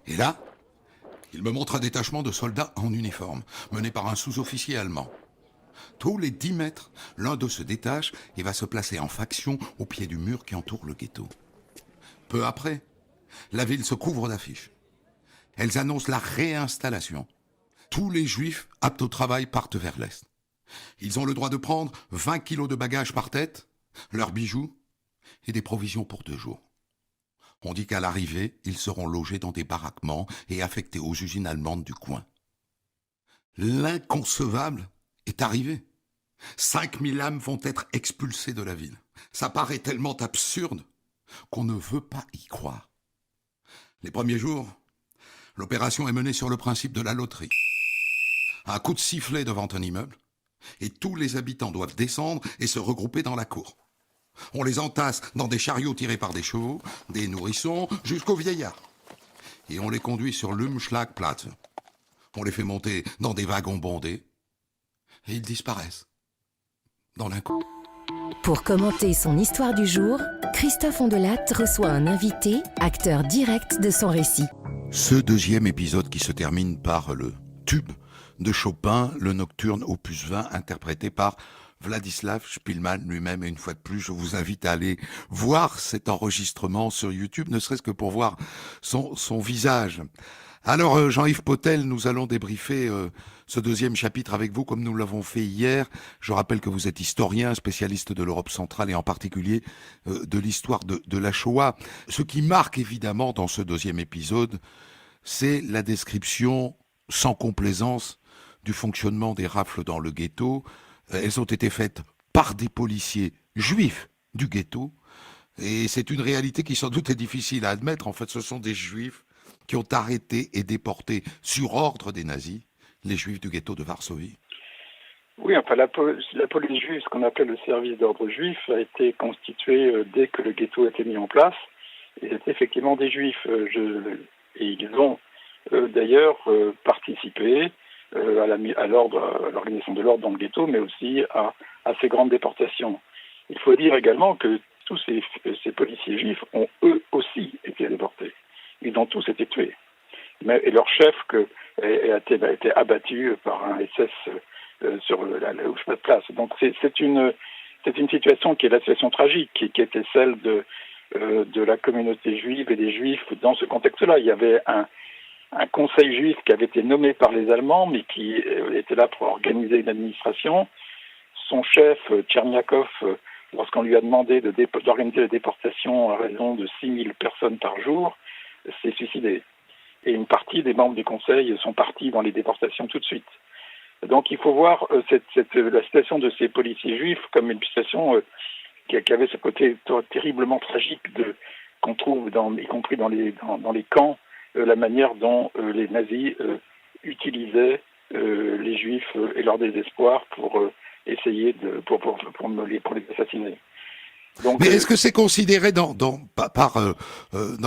Et là, il me montre un détachement de soldats en uniforme, mené par un sous-officier allemand. Tous les 10 mètres, l'un d'eux se détache et va se placer en faction au pied du mur qui entoure le ghetto. Peu après, la ville se couvre d'affiches. Elles annoncent la réinstallation. Tous les juifs aptes au travail partent vers l'Est. Ils ont le droit de prendre 20 kilos de bagages par tête, leurs bijoux et des provisions pour 2 jours. On dit qu'à l'arrivée, ils seront logés dans des baraquements et affectés aux usines allemandes du coin. L'inconcevable est arrivé. 5000 âmes vont être expulsées de la ville. Ça paraît tellement absurde qu'on ne veut pas y croire. Les premiers jours, l'opération est menée sur le principe de la loterie. Un coup de sifflet devant un immeuble, et tous les habitants doivent descendre et se regrouper dans la cour. On les entasse dans des chariots tirés par des chevaux, des nourrissons, jusqu'aux vieillards. Et on les conduit sur l'Umschlagplatz. On les fait monter dans des wagons bondés, et ils disparaissent. Dans l'inconnu. Pour commenter son histoire du jour, Christophe Ondelat reçoit un invité, acteur direct de son récit. Ce 2e épisode qui se termine par le tube de Chopin, le Nocturne opus 20, interprété par Władysław Szpilman lui-même. Et une fois de plus, je vous invite à aller voir cet enregistrement sur YouTube, ne serait-ce que pour voir son visage. Alors, Jean-Yves Potel, nous allons débriefer ce 2e chapitre avec vous, comme nous l'avons fait hier. Je rappelle que vous êtes historien, spécialiste de l'Europe centrale et en particulier de l'histoire de la Shoah. Ce qui marque évidemment dans ce 2e épisode, c'est la description sans complaisance du fonctionnement des rafles dans le ghetto. Elles ont été faites par des policiers juifs du ghetto. Et c'est une réalité qui sans doute est difficile à admettre. En fait, ce sont des juifs qui ont arrêté et déporté sur ordre des nazis les juifs du ghetto de Varsovie. Oui, enfin la police juive, ce qu'on appelle le service d'ordre juif, a été constitué dès que le ghetto a été mis en place. Et c'était effectivement des juifs. Et ils ont d'ailleurs participé à l'organisation de l'ordre dans le ghetto, mais aussi à ces grandes déportations. Il faut dire également que tous ces policiers juifs ont eux aussi été déportés. Ils ont tous été tués. Et leur chef a été abattu par un SS sur la Hofstadtplatz. Donc c'est une situation qui est la situation tragique, qui était celle de la communauté juive et des juifs dans ce contexte-là. Il y avait un conseil juif qui avait été nommé par les Allemands, mais qui était là pour organiser une administration. Son chef, Tcherniakov, lorsqu'on lui a demandé d'organiser la déportation à raison de 6000 personnes par jour, s'est suicidé. Et une partie des membres du Conseil sont partis dans les déportations tout de suite. Donc il faut voir la situation de ces policiers juifs comme une situation qui avait ce côté terriblement tragique qu'on trouve y compris dans les camps, la manière dont les nazis utilisaient les juifs et leur désespoir pour essayer pour les assassiner. Donc, mais est-ce que c'est considéré dans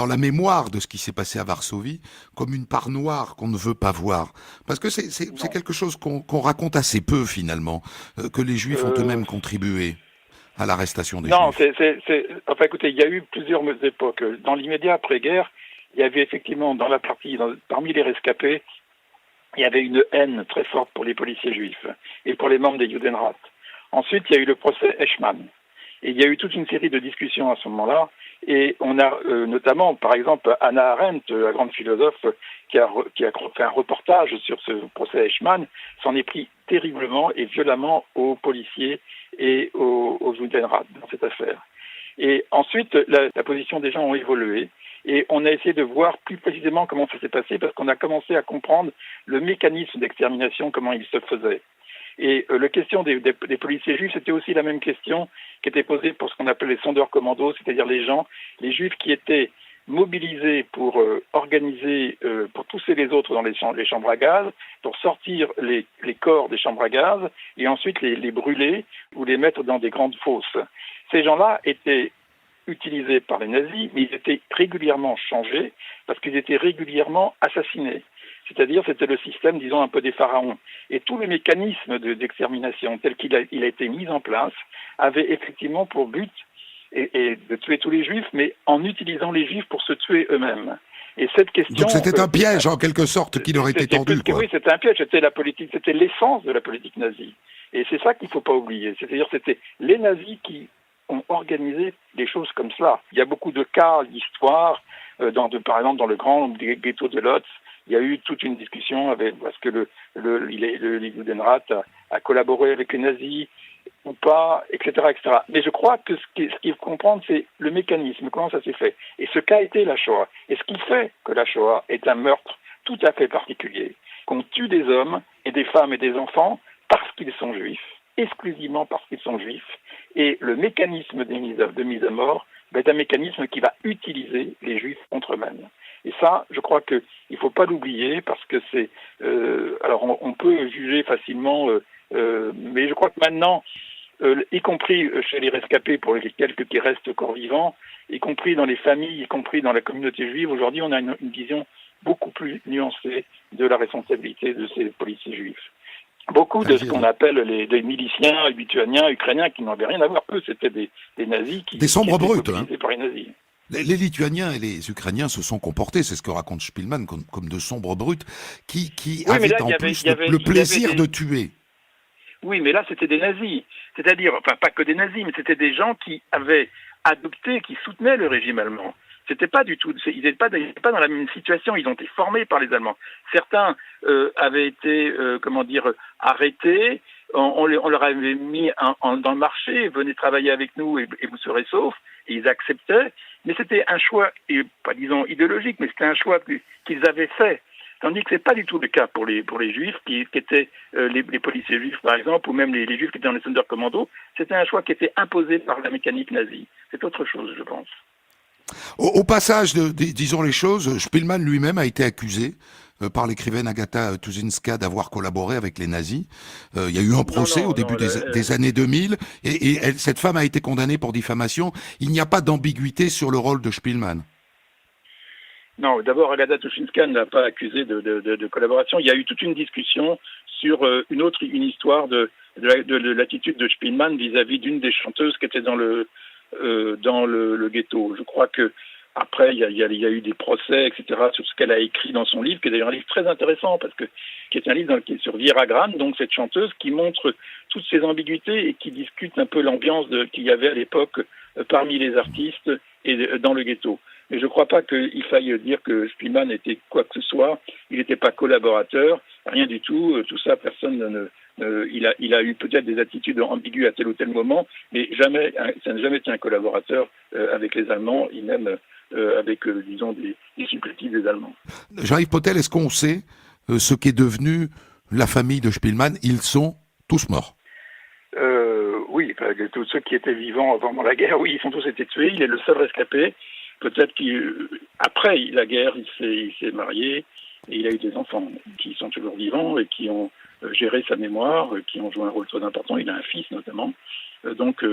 la mémoire de ce qui s'est passé à Varsovie comme une part noire qu'on ne veut pas voir? Parce que c'est quelque chose qu'on raconte assez peu finalement, que les Juifs ont eux-mêmes contribué à l'arrestation des Juifs. Enfin écoutez, il y a eu plusieurs époques. Dans l'immédiat après-guerre, il y avait effectivement parmi les rescapés, il y avait une haine très forte pour les policiers juifs et pour les membres des Judenrat. Ensuite, il y a eu le procès Eichmann. Et il y a eu toute une série de discussions à ce moment-là, et on a notamment, par exemple, Hannah Arendt, la grande philosophe, qui a fait un reportage sur ce procès Eichmann, s'en est pris terriblement et violemment aux policiers et aux Judenrat dans cette affaire. Et ensuite, la position des gens a évolué, et on a essayé de voir plus précisément comment ça s'est passé, parce qu'on a commencé à comprendre le mécanisme d'extermination, comment il se faisait. Et la question des policiers juifs, c'était aussi la même question qui était posée pour ce qu'on appelle les sondeurs commandos, c'est-à-dire les juifs qui étaient mobilisés pour organiser, pour pousser les autres dans les chambres à gaz, pour sortir les corps des chambres à gaz et ensuite les brûler ou les mettre dans des grandes fosses. Ces gens-là étaient utilisés par les nazis, mais ils étaient régulièrement changés parce qu'ils étaient régulièrement assassinés. C'est-à-dire, c'était le système, disons, un peu des pharaons. Et tout le mécanisme d'extermination tel qu'il a été mis en place avait effectivement pour but et de tuer tous les juifs, mais en utilisant les juifs pour se tuer eux-mêmes. Et cette question... Donc c'était un piège, en quelque sorte, qui leur était tendu, quoi. Oui, c'était un piège, c'était la politique, c'était l'essence de la politique nazie. Et c'est ça qu'il ne faut pas oublier. C'est-à-dire, c'était les nazis qui ont organisé des choses comme cela. Il y a beaucoup de cas d'histoire, par exemple, dans le grand ghetto de Lodz, il y a eu toute une discussion parce que le Judenrat a collaboré avec les nazis ou pas, etc., etc. Mais je crois que ce qu'il faut comprendre, c'est le mécanisme, comment ça s'est fait. Et ce qu'a été la Shoah. Et ce qui fait que la Shoah est un meurtre tout à fait particulier. Qu'on tue des hommes et des femmes et des enfants parce qu'ils sont juifs, exclusivement parce qu'ils sont juifs. Et le mécanisme de mise à mort est un mécanisme qui va utiliser les juifs contre eux-mêmes. Et ça, je crois qu'il ne faut pas l'oublier parce que c'est... alors on peut juger facilement, mais je crois que maintenant, y compris chez les rescapés, pour les quelques qui restent encore vivants, y compris dans les familles, y compris dans la communauté juive, aujourd'hui on a une vision beaucoup plus nuancée de la responsabilité de ces policiers juifs. Beaucoup de ce qu'on appelle des miliciens lituaniens, ukrainiens, qui n'avaient rien à voir, eux, c'était des nazis des sombres brutes, par les nazis. Les Lituaniens et les Ukrainiens se sont comportés, c'est ce que raconte Spielmann, comme de sombres brutes, qui avaient en plus le plaisir de tuer. Oui, mais là, c'était des nazis. C'est-à-dire, enfin, pas que des nazis, mais c'était des gens qui avaient adopté, qui soutenaient le régime allemand. C'était pas du tout, ils n'étaient pas dans la même situation, ils ont été formés par les Allemands. Certains avaient été, arrêtés, on leur avait mis dans le marché, venez travailler avec nous et vous serez saufs, et ils acceptaient, mais c'était un choix, pas disons idéologique, mais c'était un choix qu'ils avaient fait. Tandis que c'est pas du tout le cas pour les juifs qui étaient les policiers juifs par exemple, ou même les juifs qui étaient dans les Sonderkommando. C'était un choix qui était imposé par la mécanique nazie. C'est autre chose, je pense. Au passage, disons les choses, Spielmann lui-même a été accusé par l'écrivaine Agatha Tuzinska d'avoir collaboré avec les nazis. Il y a eu un procès au début des années 2000 et cette femme a été condamnée pour diffamation. Il n'y a pas d'ambiguïté sur le rôle de Spielmann. Non, d'abord, Agatha Tuzinska ne l'a pas accusé de collaboration. Il y a eu toute une discussion sur une histoire de l'attitude de Spielmann vis-à-vis d'une des chanteuses qui était dans le ghetto. Je crois que après il y a eu des procès, etc., sur ce qu'elle a écrit dans son livre, qui est d'ailleurs un livre très intéressant qui est un livre qui est sur Viera Gran, donc cette chanteuse qui montre toutes ces ambiguïtés et qui discute un peu l'ambiance qu'il y avait à l'époque parmi les artistes et dans le ghetto. Mais je ne crois pas qu'il faille dire que Spielmann était quoi que ce soit. Il n'était pas collaborateur, rien du tout. Tout ça, personne il a eu peut-être des attitudes ambiguës à tel ou tel moment, mais jamais, ça n'a jamais été un collaborateur avec les Allemands, et même avec, disons, des supplétifs des Allemands. Jean-Yves Potel, est-ce qu'on sait ce qu'est devenu la famille de Spielmann? Ils sont tous morts. Oui, tous ceux qui étaient vivants avant la guerre, oui, ils ont tous été tués. Il est le seul rescapé. Peut-être qu'après la guerre, il s'est marié et il a eu des enfants qui sont toujours vivants et qui ont géré sa mémoire, qui ont joué un rôle très important. Il a un fils notamment. Donc,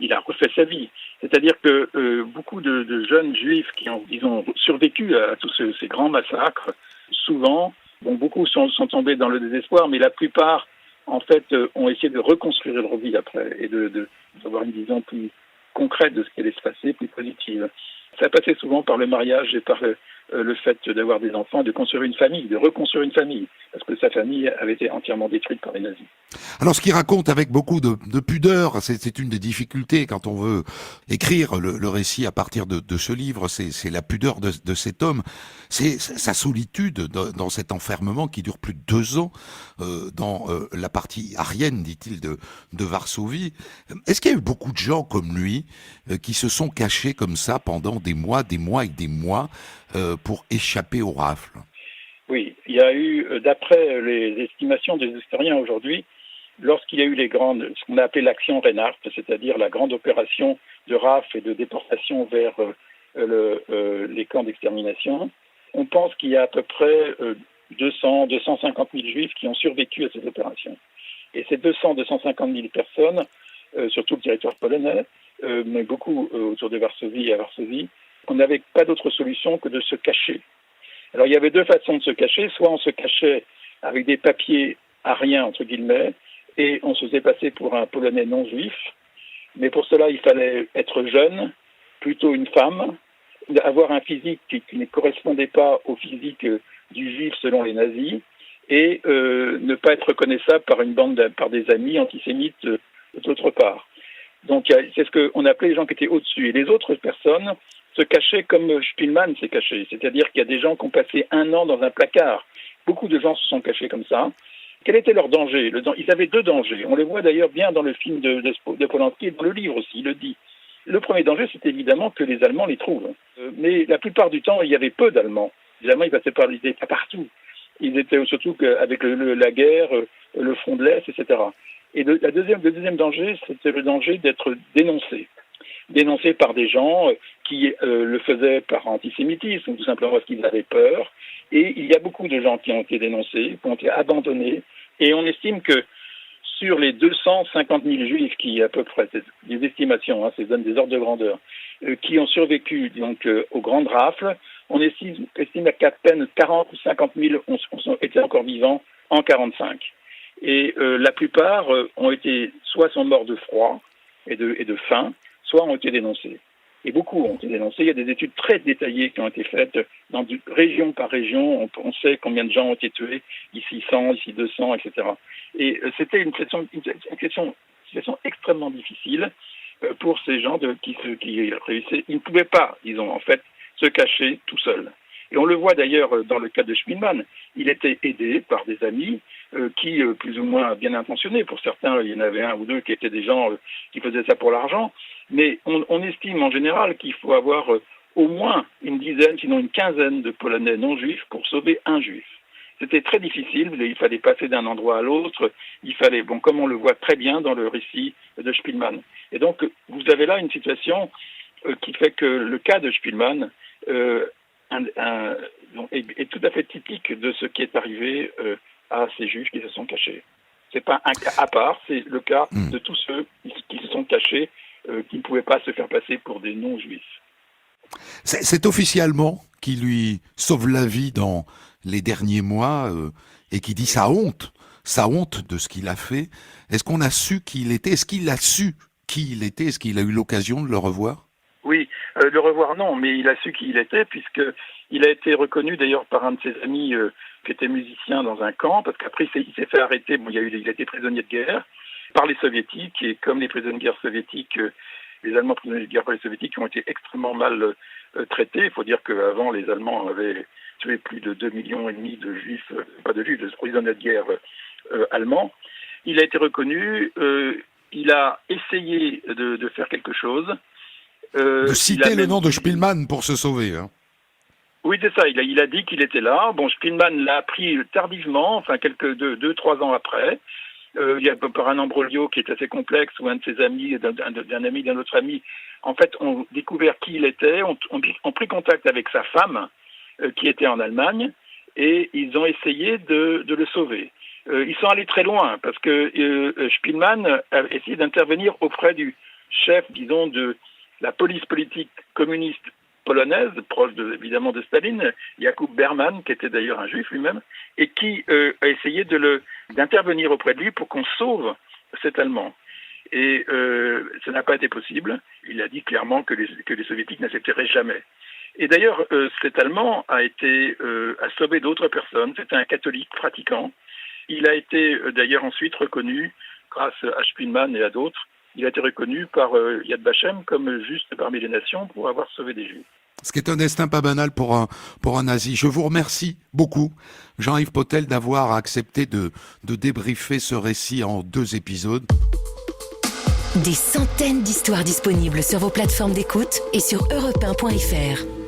il a refait sa vie. C'est-à-dire que beaucoup de jeunes juifs qui ont, disons, survécu à tous ces grands massacres, souvent, beaucoup sont tombés dans le désespoir, mais la plupart, en fait, ont essayé de reconstruire leur vie après et d'avoir une vision plus concrète de ce qui allait se passer, plus positive. Ça passait souvent par le mariage et par le fait d'avoir des enfants, de construire une famille, de reconstruire une famille, parce que sa famille avait été entièrement détruite par les nazis. Alors ce qu'il raconte avec beaucoup de pudeur, c'est une des difficultés quand on veut écrire le récit à partir de ce livre, c'est la pudeur de cet homme, c'est sa solitude dans cet enfermement qui dure plus de 2 ans dans la partie arienne, dit-il, de Varsovie. Est-ce qu'il y a eu beaucoup de gens comme lui qui se sont cachés comme ça pendant des mois et des mois pour échapper aux rafles? Oui, il y a eu, d'après les estimations des historiens aujourd'hui, lorsqu'il y a eu ce qu'on a appelé l'action Reinhardt, c'est-à-dire la grande opération de rafles et de déportation vers les camps d'extermination, on pense qu'il y a à peu près 250 000 juifs qui ont survécu à cette opération. Et ces 250 000 personnes, sur tout le territoire polonais, mais beaucoup autour de Varsovie et à Varsovie, on n'avait pas d'autre solution que de se cacher. Alors il y avait deux façons de se cacher, soit on se cachait avec des papiers à rien, entre guillemets, et on se faisait passer pour un Polonais non juif, mais pour cela il fallait être jeune, plutôt une femme, avoir un physique qui ne correspondait pas au physique du juif selon les nazis, et ne pas être reconnaissable par des amis antisémites d'autre part. Donc c'est ce qu'on appelait les gens qui étaient au-dessus. Et les autres personnes se cachaient comme Spielmann s'est caché. C'est-à-dire qu'il y a des gens qui ont passé 1 an dans un placard. Beaucoup de gens se sont cachés comme ça. Quel était leur danger? Ils avaient 2 dangers. On les voit d'ailleurs bien dans le film de Polanski et dans le livre aussi, il le dit. Le premier danger, c'est évidemment que les Allemands les trouvent. Mais la plupart du temps, il y avait peu d'Allemands. Les Allemands, ils passaient ils étaient pas partout. Ils étaient surtout avec la guerre, le front de l'Est, etc. Et le deuxième danger, c'était le danger d'être dénoncé par des gens qui le faisaient par antisémitisme, tout simplement parce qu'ils avaient peur. Et il y a beaucoup de gens qui ont été dénoncés, qui ont été abandonnés. Et on estime que sur les 250 000 juifs qui, à peu près, c'est des estimations, c'est des ordres de grandeur, qui ont survécu donc aux grandes rafles, on estime qu'à peine 40 ou 50 000 étaient encore vivants en 1945. Et la plupart sont morts de froid et de faim, soit ont été dénoncés. Et beaucoup ont été dénoncés. Il y a des études très détaillées qui ont été faites région par région. On sait combien de gens ont été tués, ici 100, ici 200, etc. Et c'était une situation extrêmement difficile pour ces gens qui réussissaient. Ils ne pouvaient pas, disons, en fait, se cacher tout seuls. Et on le voit d'ailleurs dans le cas de Spielmann. Il était aidé par des amis qui, plus ou moins bien intentionnés, pour certains, il y en avait 1 ou 2 qui étaient des gens qui faisaient ça pour l'argent, mais on estime en général qu'il faut avoir au moins une dizaine, sinon une quinzaine de Polonais non juifs pour sauver un juif. C'était très difficile, il fallait passer d'un endroit à l'autre, comme on le voit très bien dans le récit de Spielmann. Et donc, vous avez là une situation qui fait que le cas de Spielmann est tout à fait typique de ce qui est arrivé à ces juifs qui se sont cachés. C'est pas un cas à part, c'est le cas de tous ceux qui se sont cachés, qui ne pouvaient pas se faire passer pour des non-juifs. C'est officiellement qui lui sauve la vie dans les derniers mois et qui dit sa honte de ce qu'il a fait. Est-ce qu'on a su qui il était? Est-ce qu'il a su qui il était? Est-ce qu'il a eu l'occasion de le revoir? Oui, le revoir non, mais il a su qui il était, puisqu'il a été reconnu d'ailleurs par un de ses amis qui était musicien dans un camp, parce qu'après il s'est fait arrêter, il a été prisonnier de guerre par les soviétiques, et comme les prisonniers de guerre soviétiques, les Allemands prisonniers de guerre par les soviétiques ont été extrêmement mal traités. Il faut dire qu'avant, les Allemands avaient tué plus de 2,5 millions de juifs, de prisonniers de guerre allemands. Il a été reconnu, il a essayé de faire quelque chose. De citer le nom de Spielmann pour se sauver. Hein. Oui, c'est ça. Il a dit qu'il était là. Bon, Spielmann l'a appris tardivement, enfin 2-3 ans après. Il y a par un imbroglio qui est assez complexe, où un de ses amis, d'un autre ami, en fait, ont découvert qui il était, ont pris contact avec sa femme, qui était en Allemagne, et ils ont essayé de le sauver. Ils sont allés très loin, parce que Spielmann a essayé d'intervenir auprès du chef, disons, de la police politique communiste polonaise, proche évidemment de Staline, Jakub Berman, qui était d'ailleurs un juif lui-même, et qui a essayé d'intervenir auprès de lui pour qu'on sauve cet Allemand. Et ça n'a pas été possible. Il a dit clairement que les soviétiques n'accepteraient jamais. Et d'ailleurs, cet Allemand a sauvé d'autres personnes. C'était un catholique pratiquant. Il a été d'ailleurs ensuite reconnu, grâce à Spielmann et à d'autres, il a été reconnu par Yad Vashem comme juste parmi les nations pour avoir sauvé des Juifs. Ce qui est un destin pas banal pour un nazi. Je vous remercie beaucoup, Jean-Yves Potel, d'avoir accepté de débriefer ce récit en 2 épisodes. Des centaines d'histoires disponibles sur vos plateformes d'écoute et sur europe1.fr.